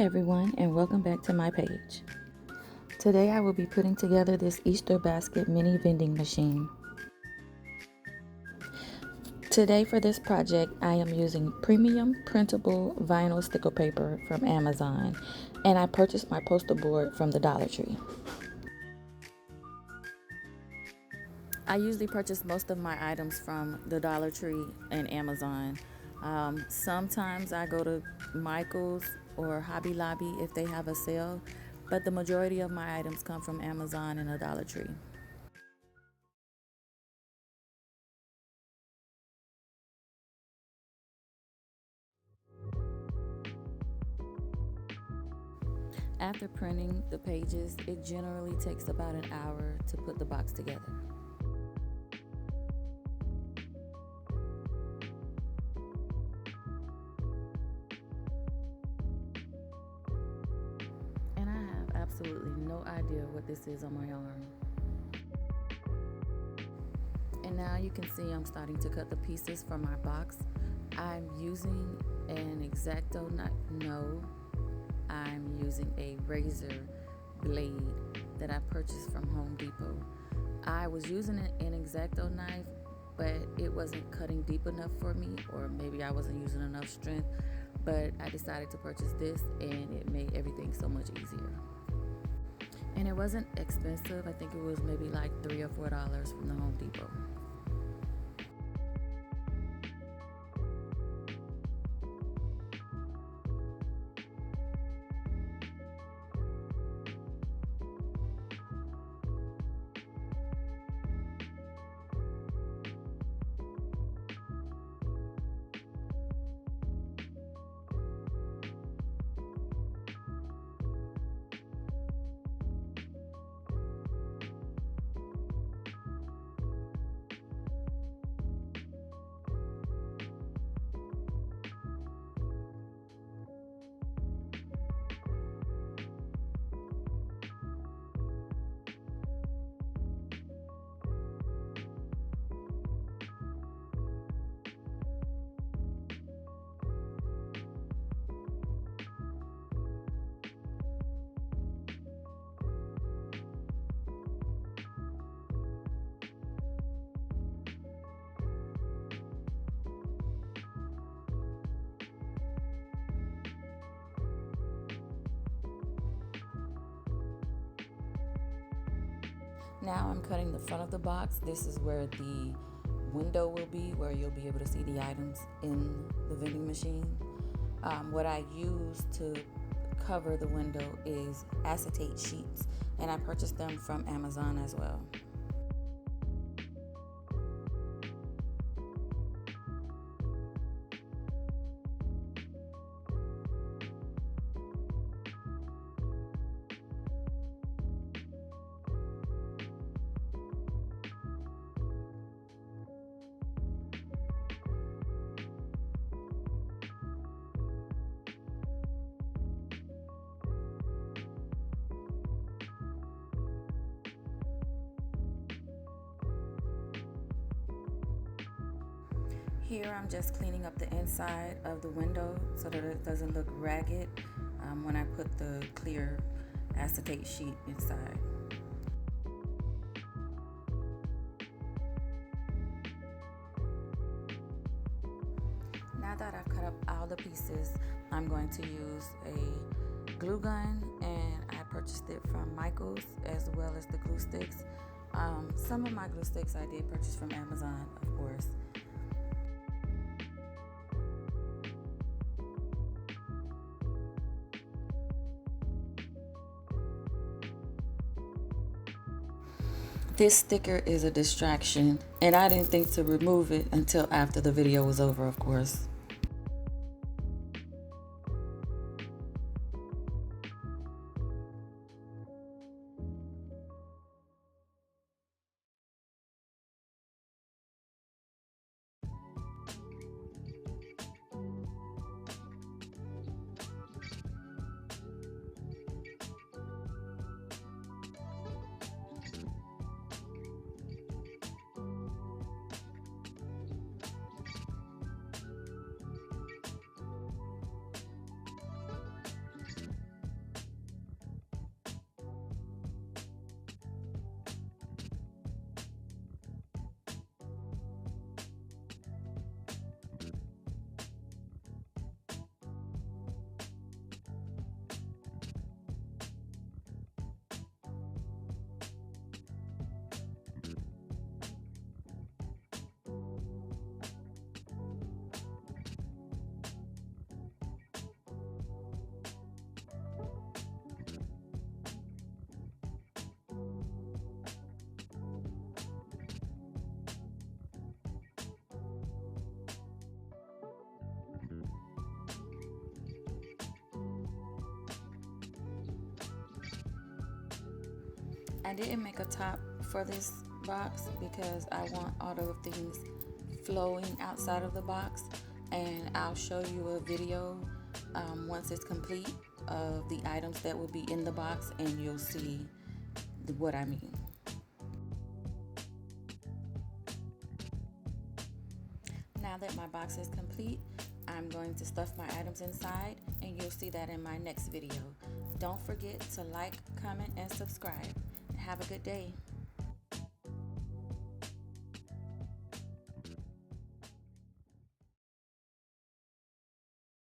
everyone, and welcome back to my page. Today I will be putting together this Easter basket mini vending machine. Today for this project I am using premium printable vinyl sticker paper from Amazon, and I purchased my poster board from the Dollar Tree. I usually purchase most of my items from the Dollar Tree and Amazon. Sometimes I go to Michael's or Hobby Lobby if they have a sale, but the majority of my items come from Amazon and the Dollar Tree. After printing the pages, it generally takes about an hour to put the box together. And I have absolutely no idea what this is on my arm. And now you can see I'm starting to cut the pieces from my box. I'm using an Exactoknife. No, I'm using a razor blade that I purchased from Home Depot. I was using an Exactoknife, but it wasn't cutting deep enough for me, or maybe I wasn't using enough strength, but I decided to purchase this and it made everything so much easier. And it wasn't expensive. I think it was maybe like $3 or $4 from the Home Depot. Now I'm cutting the front of the box. This is where the window will be, where you'll be able to see the items in the vending machine. What I use to cover the window is acetate sheets, and I purchased them from Amazon as well. Here I'm just cleaning up the inside of the window so that it doesn't look ragged when I put the clear acetate sheet inside. Now that I've cut up all the pieces, I'm going to use a glue gun, and I purchased it from Michael's as well as the glue sticks. Some of my glue sticks I did purchase from Amazon, of course. This sticker is a distraction, and I didn't think to remove it until after the video was over, of course. I didn't make a top for this box because I want all the things flowing outside of the box, and I'll show you a video once it's complete of the items that will be in the box, and you'll see what I mean. Now that my box is complete, I'm going to stuff my items inside, and you'll see that in my next video. Don't forget to like, comment, and subscribe. Have a good day.